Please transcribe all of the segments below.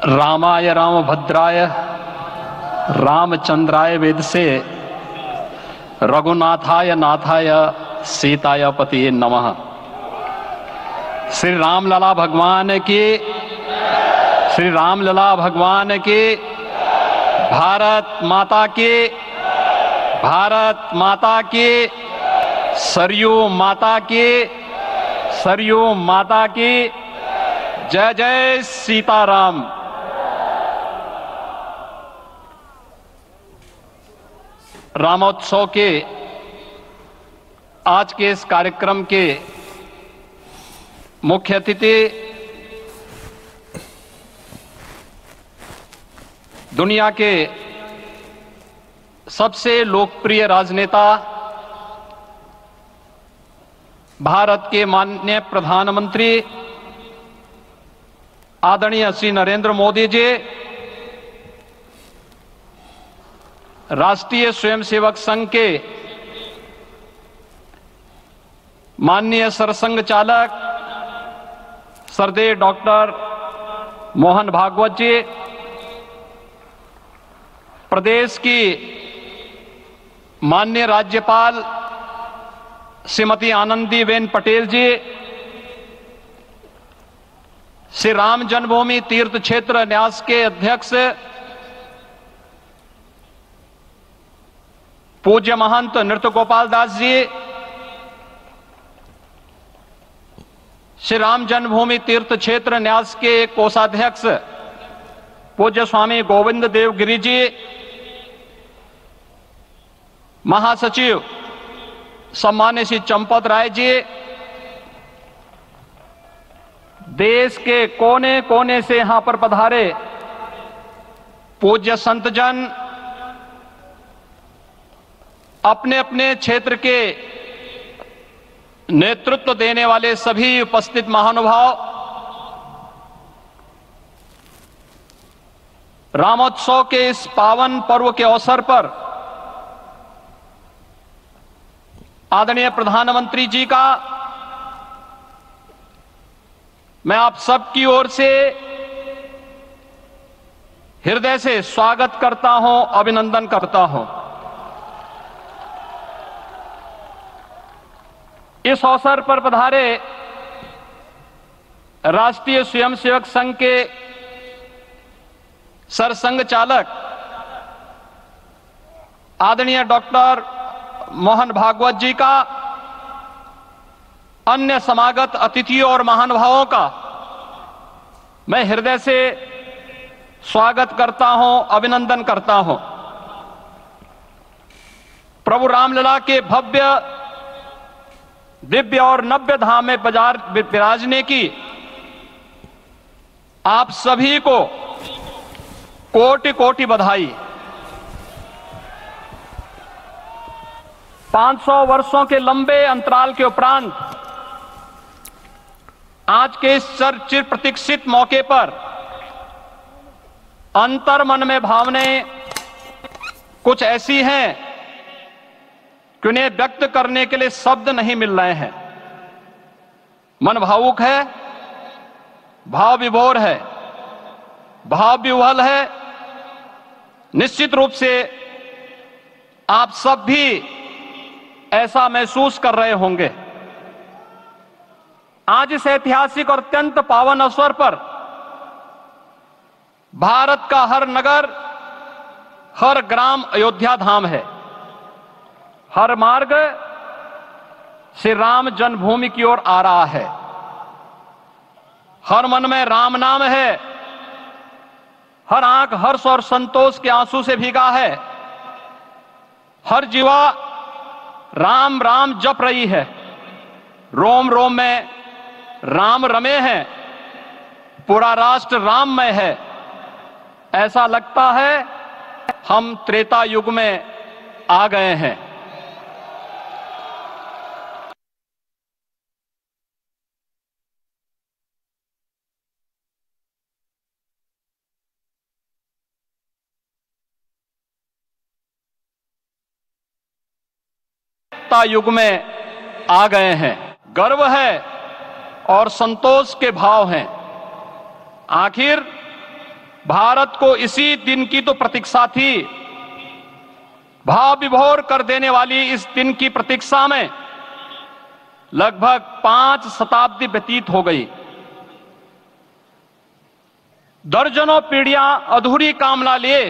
रामाय रामभद्राय रामचंद्राय वेदसे रघुनाथाय नाथाय सीताय पतिये नमः। श्री रामलला भगवान की, श्री रामलला भगवान की, भारत माता की, भारत माता की, सरयू माता की, सरयू माता की, जय जय सीताराम। रामोत्सव के आज के इस कार्यक्रम के मुख्य अतिथि दुनिया के सबसे लोकप्रिय राजनेता भारत के माननीय प्रधानमंत्री आदरणीय श्री नरेंद्र मोदी जी, राष्ट्रीय स्वयंसेवक संघ के माननीय सरसंघ चालक श्रद्धेय डॉक्टर मोहन भागवत जी, प्रदेश की माननीय राज्यपाल श्रीमती आनंदीबेन पटेल जी, श्री राम जन्मभूमि तीर्थ क्षेत्र न्यास के अध्यक्ष पूज्य महंत नृत्य गोपाल दास जी, श्री राम जन्मभूमि तीर्थ क्षेत्र न्यास के कोषाध्यक्ष पूज्य स्वामी गोविंद देव गिरि जी, महासचिव सम्मान्य श्री चंपत राय जी, देश के कोने कोने से यहां पर पधारे पूज्य संतजन, अपने अपने क्षेत्र के नेतृत्व देने वाले सभी उपस्थित महानुभाव, रामोत्सव के इस पावन पर्व के अवसर पर आदरणीय प्रधानमंत्री जी का मैं आप सबकी ओर से हृदय से स्वागत करता हूं, अभिनंदन करता हूं। इस अवसर पर पधारे राष्ट्रीय स्वयंसेवक संघ के सरसंघ चालक आदरणीय डॉक्टर मोहन भागवत जी का, अन्य समागत अतिथियों और महानुभावों का मैं हृदय से स्वागत करता हूं, अभिनंदन करता हूं। प्रभु रामलला के भव्य दिव्य और नव्य धाम में विराजने की आप सभी को कोटि कोटि बधाई। 500 वर्षों के लंबे अंतराल के उपरांत आज के इस चिर प्रतीक्षित मौके पर अंतर मन में भावनाएं कुछ ऐसी हैं कि उन्हें व्यक्त करने के लिए शब्द नहीं मिल रहे हैं। मन भावुक है, भाव विभोर है, भाव विह्वल है। निश्चित रूप से आप सब भी ऐसा महसूस कर रहे होंगे। आज इस ऐतिहासिक और अत्यंत पावन अवसर पर भारत का हर नगर, हर ग्राम अयोध्या धाम है। हर मार्ग श्री राम जन्मभूमि की ओर आ रहा है। हर मन में राम नाम है, हर आंख हर्ष और संतोष के आंसू से भीगा है। हर जीवा राम राम जप रही है। रोम रोम में राम रमे हैं, पूरा राष्ट्र राममय है। ऐसा लगता है हम त्रेता युग में आ गए हैं। युग में आ गए हैं। गर्व है और संतोष के भाव हैं। आखिर भारत को इसी दिन की तो प्रतीक्षा थी। भाव विभोर कर देने वाली इस दिन की प्रतीक्षा में लगभग 5 शताब्दी व्यतीत हो गई। दर्जनों पीढ़ियां अधूरी कामना लिए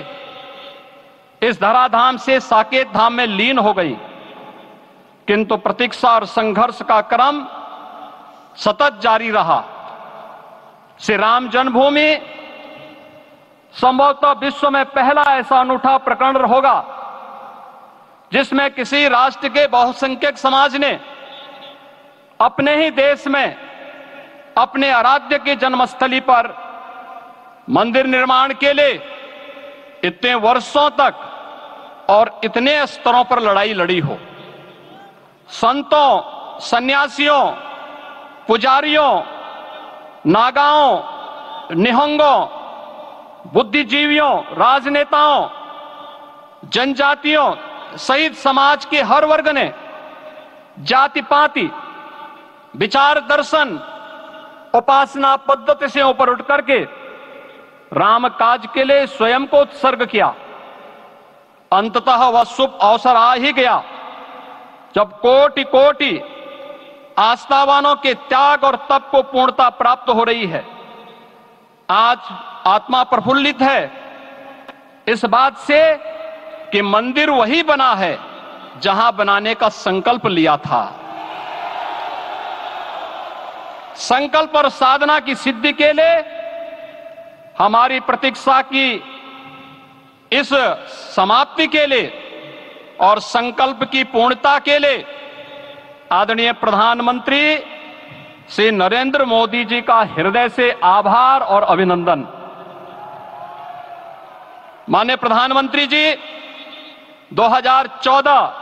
इस धराधाम से साकेत धाम में लीन हो गई, किंतु प्रतीक्षा और संघर्ष का क्रम सतत जारी रहा। श्री राम जन्मभूमि संभवतः विश्व में पहला ऐसा अनूठा प्रकरण होगा जिसमें किसी राष्ट्र के बहुसंख्यक समाज ने अपने ही देश में अपने आराध्य की जन्मस्थली पर मंदिर निर्माण के लिए इतने वर्षों तक और इतने स्तरों पर लड़ाई लड़ी हो। संतों, सन्यासियों, पुजारियों, नागाओं, निहंगों, बुद्धिजीवियों, राजनेताओं, जनजातियों सहित समाज के हर वर्ग ने जाति पाति, विचार दर्शन, उपासना पद्धति से ऊपर उठ करके राम काज के लिए स्वयं को उत्सर्ग किया। अंततः वह शुभ अवसर आ ही गया जब कोटि कोटि आस्थावानों के त्याग और तप को पूर्णता प्राप्त हो रही है। आज आत्मा प्रफुल्लित है इस बात से कि मंदिर वही बना है जहां बनाने का संकल्प लिया था। संकल्प और साधना की सिद्धि के लिए हमारी प्रतीक्षा की इस समाप्ति के लिए और संकल्प की पूर्णता के लिए आदरणीय प्रधानमंत्री श्री नरेंद्र मोदी जी का हृदय से आभार और अभिनंदन। माननीय प्रधानमंत्री जी, 2014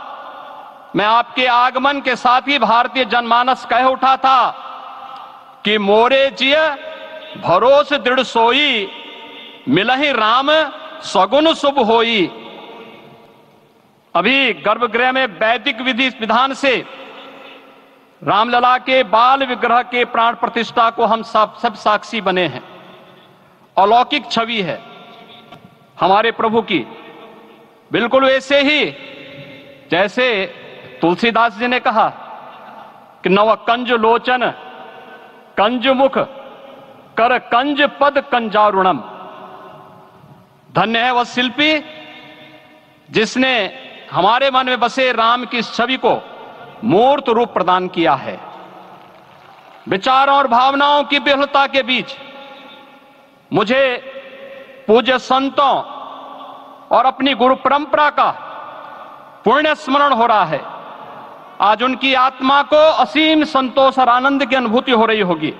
में आपके आगमन के साथ ही भारतीय जनमानस कह उठा था कि मोरे जिय भरोस दृढ़ सोई, मिलहि राम सगुन शुभ होई। अभी गर्भगृह में वैदिक विधि विधान से रामलला के बाल विग्रह के प्राण प्रतिष्ठा को हम सब साक्षी बने हैं। अलौकिक छवि है हमारे प्रभु की, बिल्कुल वैसे ही जैसे तुलसीदास जी ने कहा कि नव कंज लोचन कंज मुख कर कंज पद कंजारुणम। धन्य है वह शिल्पी जिसने हमारे मन में बसे राम की छवि को मूर्त रूप प्रदान किया है। विचारों और भावनाओं की विहलता के बीच मुझे पूज्य संतों और अपनी गुरु परंपरा का पुण्य स्मरण हो रहा है। आज उनकी आत्मा को असीम संतोष और आनंद की अनुभूति हो रही होगी।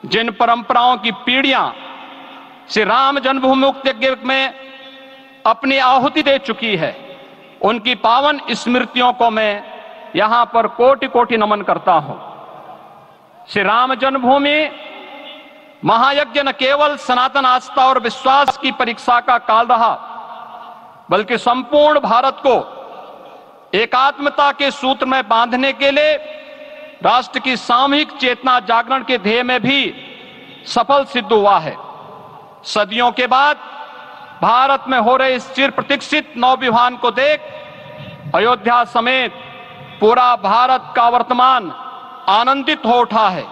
जिन परंपराओं की पीढ़ियां श्री राम जन्मभूमि मुक्ति यज्ञ में अपनी आहुति दे चुकी है, उनकी पावन स्मृतियों को मैं यहां पर कोटि कोटि नमन करता हूं। श्री राम जन्मभूमि महायज्ञ न केवल सनातन आस्था और विश्वास की परीक्षा का काल रहा, बल्कि संपूर्ण भारत को एकात्मता के सूत्र में बांधने के लिए राष्ट्र की सामूहिक चेतना जागरण के ध्येय में भी सफल सिद्ध हुआ है। सदियों के बाद भारत में हो रहे इस चिर प्रतीक्षित नवविवाह को देख अयोध्या समेत पूरा भारत का वर्तमान आनंदित हो उठा है।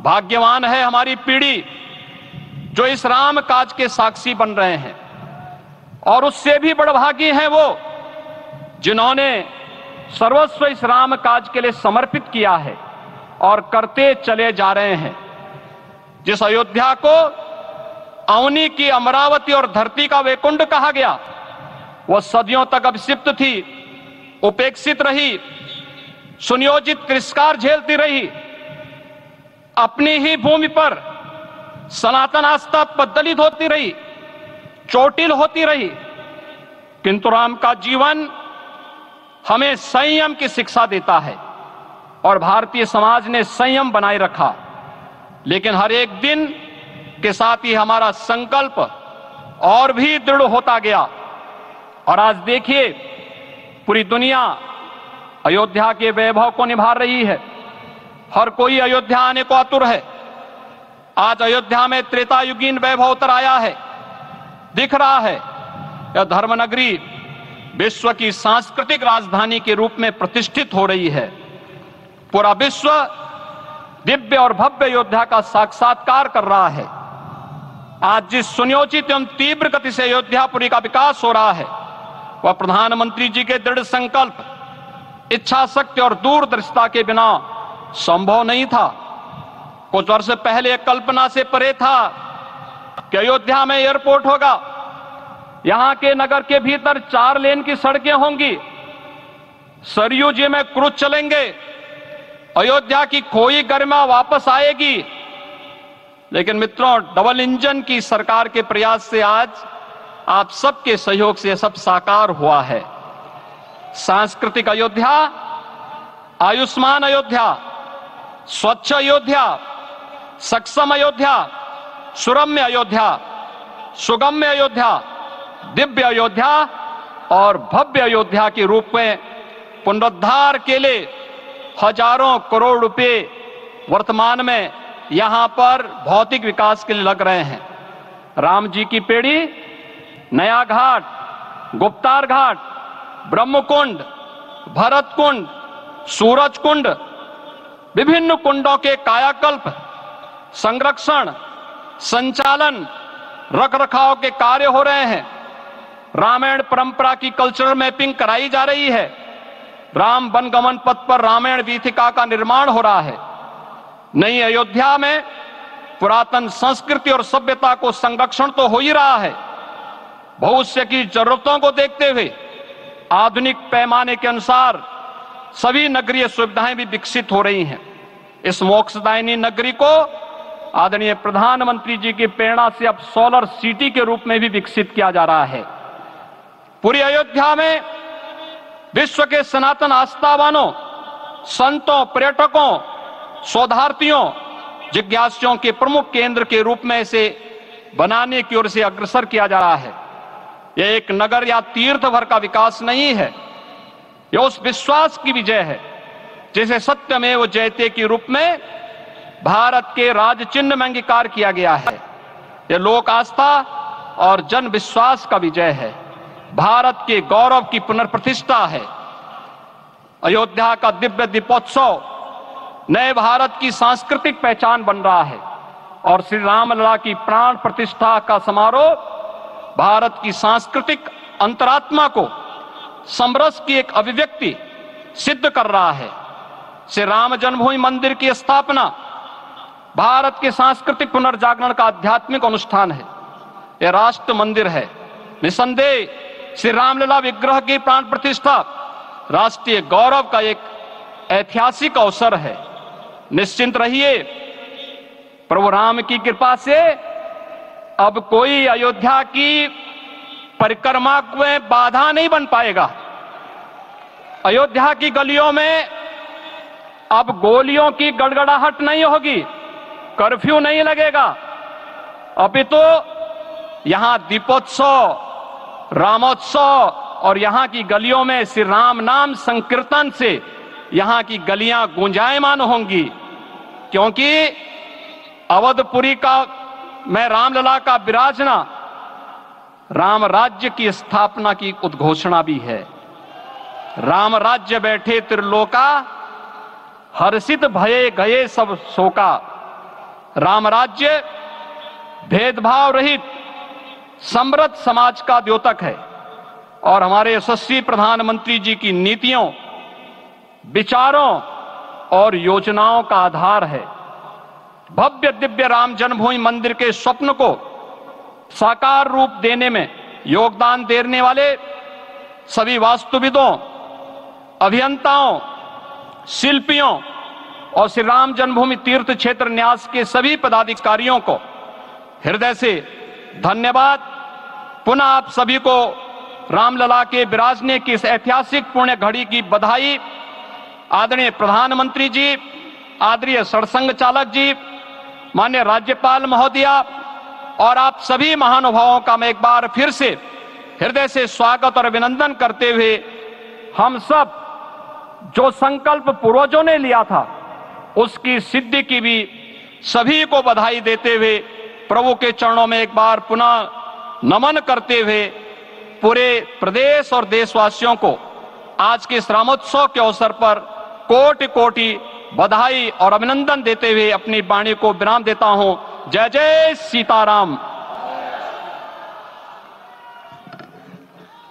भाग्यवान है हमारी पीढ़ी जो इस राम काज के साक्षी बन रहे हैं, और उससे भी बड़भागी हैं वो जिन्होंने सर्वस्व इस राम काज के लिए समर्पित किया है और करते चले जा रहे हैं। जिस अयोध्या को अवनी की अमरावती और धरती का वैकुंठ कहा गया, वह सदियों तक अभिषिप्त थी, उपेक्षित रही, सुनियोजित तिरस्कार झेलती रही। अपनी ही भूमि पर सनातन आस्था पद्दलित होती रही, चोटिल होती रही, किंतु राम का जीवन हमें संयम की शिक्षा देता है और भारतीय समाज ने संयम बनाए रखा। लेकिन हर एक दिन के साथ ही हमारा संकल्प और भी दृढ़ होता गया, और आज देखिए पूरी दुनिया अयोध्या के वैभव को निभा रही है। हर कोई अयोध्या आने को आतुर है। आज अयोध्या में त्रेतायुगीन वैभव उतर आया है। दिख रहा है यह धर्मनगरी विश्व की सांस्कृतिक राजधानी के रूप में प्रतिष्ठित हो रही है। पूरा विश्व दिव्य और भव्य अयोध्या का साक्षात्कार कर रहा है। आज जिस सुनियोजित एवं तीव्र गति से अयोध्यापुरी का विकास हो रहा है वह प्रधानमंत्री जी के दृढ़ संकल्प, इच्छा शक्ति और दूरदर्शिता के बिना संभव नहीं था। कुछ वर्ष पहले कल्पना से परे था कि अयोध्या में एयरपोर्ट होगा, यहां के नगर के भीतर 4 लेन की सड़कें होंगी, सरयू जी में क्रूज चलेंगे, अयोध्या की खोई गरिमा वापस आएगी। लेकिन मित्रों, डबल इंजन की सरकार के प्रयास से आज आप सबके सहयोग से यह सब साकार हुआ है। सांस्कृतिक अयोध्या, आयुष्मान अयोध्या, स्वच्छ अयोध्या, सक्षम अयोध्या, सुरम्य अयोध्या, सुगम्य अयोध्या, दिव्य अयोध्या और भव्य अयोध्या के रूप में पुनरुद्धार के लिए हजारों करोड़ रुपए वर्तमान में यहां पर भौतिक विकास के लिए लग रहे हैं। राम जी की पेड़ी, नया घाट, गुप्तार घाट, ब्रह्मकुंड, भरत कुंड, सूरज कुंड, विभिन्न कुंडों के कायाकल्प, संरक्षण, संचालन, रखरखाव के कार्य हो रहे हैं। रामायण परंपरा की कल्चरल मैपिंग कराई जा रही है। राम वनगमन पथ पर रामायण वीथिका का निर्माण हो रहा है। नई अयोध्या में पुरातन संस्कृति और सभ्यता को संरक्षण तो हो ही रहा है, भविष्य की जरूरतों को देखते हुए आधुनिक पैमाने के अनुसार सभी नगरीय सुविधाएं भी विकसित हो रही हैं। इस मोक्षदायिनी नगरी को आदरणीय प्रधानमंत्री जी की प्रेरणा से अब सोलर सिटी के रूप में भी विकसित किया जा रहा है। पूरी अयोध्या में विश्व के सनातन आस्थावानों, संतों, पर्यटकों, शोधार्थियों, जिज्ञासुओं के प्रमुख केंद्र के रूप में इसे बनाने की ओर से अग्रसर किया जा रहा है। यह एक नगर या तीर्थ भर का विकास नहीं है, यह उस विश्वास की विजय है जिसे सत्यमेव जयते के रूप में भारत के राज चिन्ह में अंगीकार किया गया है। यह लोक आस्था और जन विश्वास का विजय है, भारत के गौरव की पुनर्प्रतिष्ठा है। अयोध्या का दिव्य दीपोत्सव नए भारत की सांस्कृतिक पहचान बन रहा है और श्री रामलला की प्राण प्रतिष्ठा का समारोह भारत की सांस्कृतिक अंतरात्मा को समरस की एक अभिव्यक्ति सिद्ध कर रहा है। श्री राम जन्मभूमि मंदिर की स्थापना भारत के सांस्कृतिक पुनर्जागरण का आध्यात्मिक अनुष्ठान है। यह राष्ट्र मंदिर है। निसंदेह श्री रामलला विग्रह की प्राण प्रतिष्ठा राष्ट्रीय गौरव का एक ऐतिहासिक अवसर है। निश्चिंत रहिए, प्रभु राम की कृपा से अब कोई अयोध्या की परिक्रमा में बाधा नहीं बन पाएगा। अयोध्या की गलियों में अब गोलियों की गड़गड़ाहट नहीं होगी, कर्फ्यू नहीं लगेगा। अपितु यहां दीपोत्सव, रामोत्सव और यहां की गलियों में श्री राम नाम संकीर्तन से यहां की गलियां गुंजायमान होंगी, क्योंकि अवधपुरी का में रामलला का विराजना राम राज्य की स्थापना की उद्घोषणा भी है। राम राज्य बैठे त्रिलोका, हर्षित भये गए सब शोका। राम राज्य भेदभाव रहित समृद्ध समाज का द्योतक है और हमारे यशस्वी प्रधानमंत्री जी की नीतियों, विचारों और योजनाओं का आधार है। भव्य दिव्य राम जन्मभूमि मंदिर के स्वप्न को साकार रूप देने में योगदान देने वाले सभी वास्तुविदों, अभियंताओं, शिल्पियों और श्री राम जन्मभूमि तीर्थ क्षेत्र न्यास के सभी पदाधिकारियों को हृदय से धन्यवाद। पुनः आप सभी को रामलला के विराजने की इस ऐतिहासिक पुण्य घड़ी की बधाई। आदरणीय प्रधानमंत्री जी, आदरणीय सरसंघ चालक जी, माननीय राज्यपाल महोदया और आप सभी महानुभावों का मैं एक बार फिर से हृदय से स्वागत और अभिनंदन करते हुए हम सब जो संकल्प पूर्वजों ने लिया था उसकी सिद्धि की भी सभी को बधाई देते हुए प्रभु के चरणों में एक बार पुनः नमन करते हुए पूरे प्रदेश और देशवासियों को आज के इस रामोत्सव के अवसर पर कोटि कोटि बधाई और अभिनंदन देते हुए अपनी वाणी को विराम देता हूं। जय जय सीताराम।